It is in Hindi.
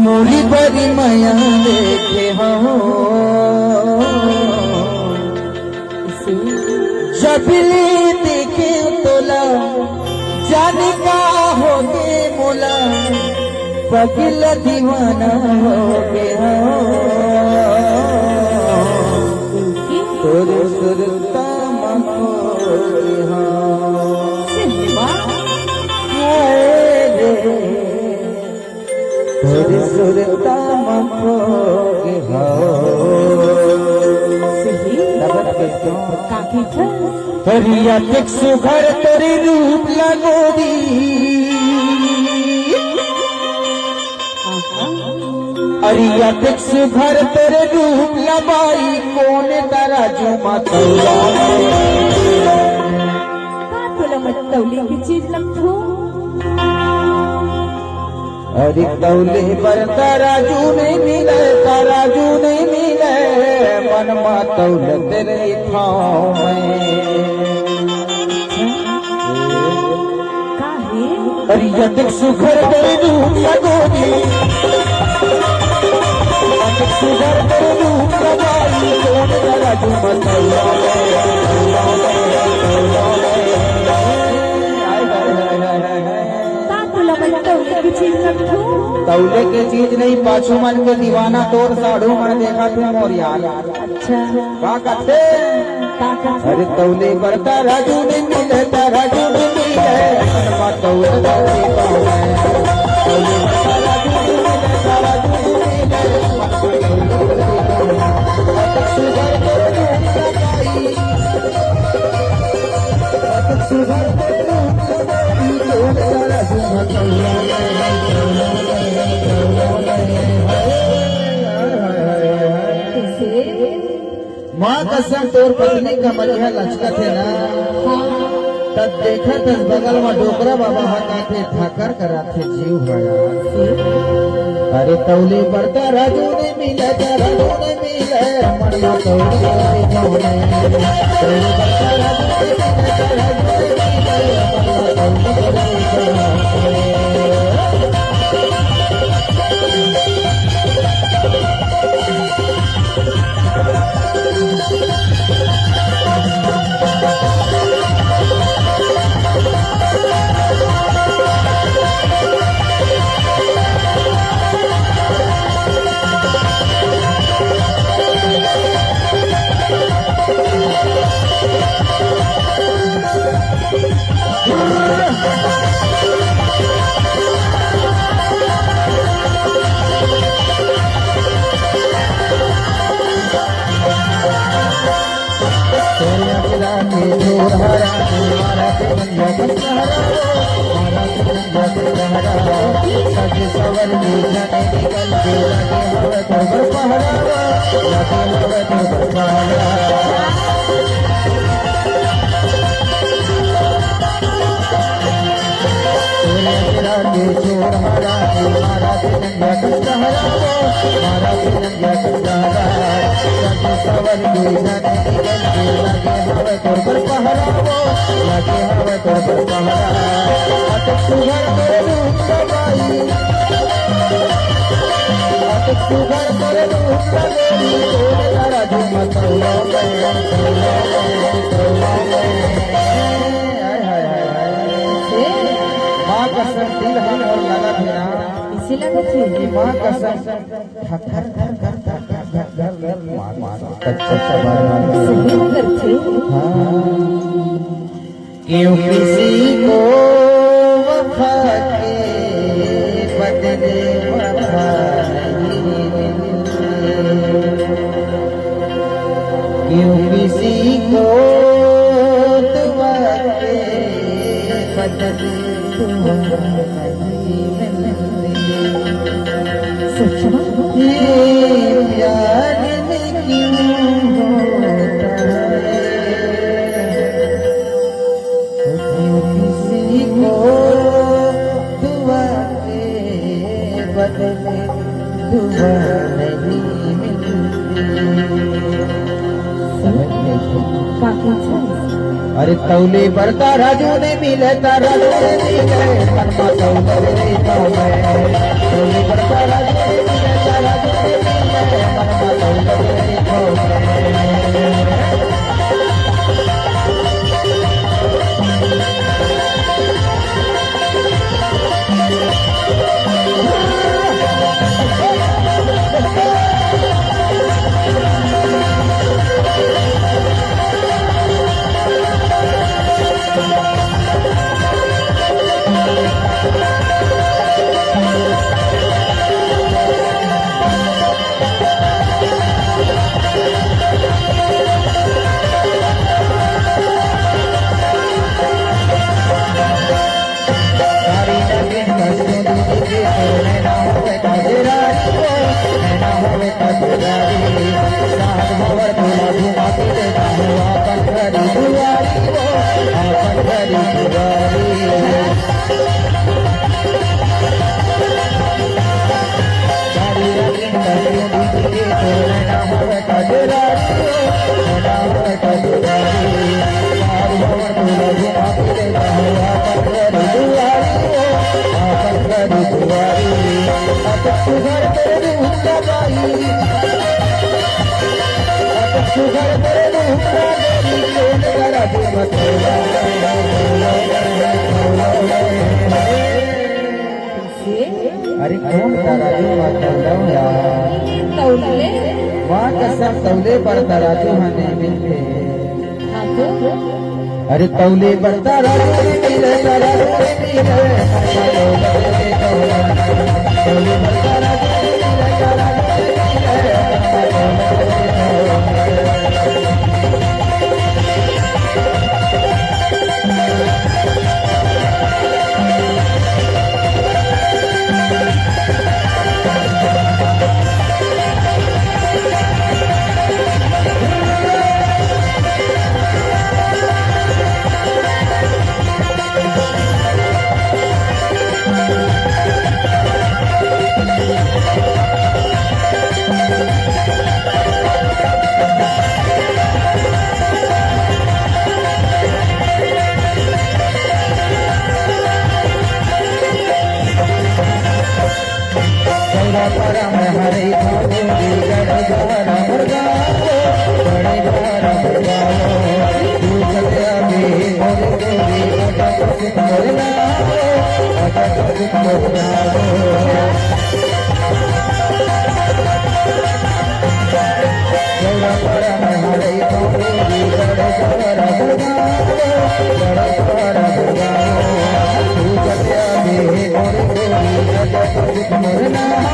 मोरी बड़ी माया देखे हो जबली देखे तोला जाने का हो गे मोला पगल दीवाना हो गया तोरे सुरता मखो तोरे सुरता मखो हरिया देख सुघर तोरे रूप लगोरी हरिया देख सुघर तोरे रूप लबाई कौन तारा जुमा तौला तौली की चीज लगथो अरे तौले पर तराजू नहीं मिले तराजू नहीं मिले मन मा तौल तेरे ठाव अरे यदि सुघर तेरे रूप लगोगी सुघर तेरे रूप लगाई कौन तराजू मतौला तौले के चीज नहीं पाछू मन के दीवाना तोर साढ़ू मन देखा तू मोरिया अच्छा का कहते अरे तौले बरता राजू नहीं मिले राजू नहीं मिले मनवा तौले तौले तौले बरता राजू नहीं मिले राजू नहीं मिले सुधर माँ कसम तोर पत्नी का मलिया लचकत है ना तब देखा तस बगल में डोकरा बाबा हकाथे ठाकर कराथे जीव भया अरे तौले बढ़ता राजू ने मिले राजू ने मिले मरिया तौले तौले बढ़ता राजू ने मिले राजू ने मिले माँ कसम दिल हम और लगा थे ना इसी लगा थी माँ कसम क्यों किसी को वफा के बदले वफा क्यों किसी को दुआ के बदले प्यार में क्यों होता है किसी को दुआ के बदले दुआ नहीं मिलती। अरे तौले बढ़ता राजू ने मिले राजू ने मिले तौले बढ़ता राजू તારી નગીન કશું દીધી નૈના હવે કજરારી નૈના હવે કજરારી સાત ભવર તુલા ઘુમાતી દેતા હું આપન કરી દુવારી આપન કરી દુવારી તારી નગીન કશું દીધી નૈના હવે કજરારી નૈના હવે કજરારી સાત ભવર તુલા ઘુમાતી દેતા હું આપન કરી દુવારી આપન કરી દુવારી અટક સુઘર તેરે હુંડા બાઈ અટક સુઘર તેરે હુંડા બાઈ કોણ કરા દે મતોલા से अरे कौन तराजू मतोला यार तौले माँ कसम तौले पर तराजू हने मिलते हाँ तो अरे तौले पर तराजू मिले तराजू मिले तौले पर तराजू मिले तराजू परम हरे भावोगी गण द्वारा मुर्गाओ गण द्वारा मुर्गाओ तू सत्या में मोरे गोरी अटक सुख मुर्गाओ अटक सुख मुर्गाओ गौरा परम हरे भावोगी गण द्वारा मुर्गाओ गण द्वारा मुर्गाओ तू सत्या में मोरे गोरी अटक सुख मुर्गाओ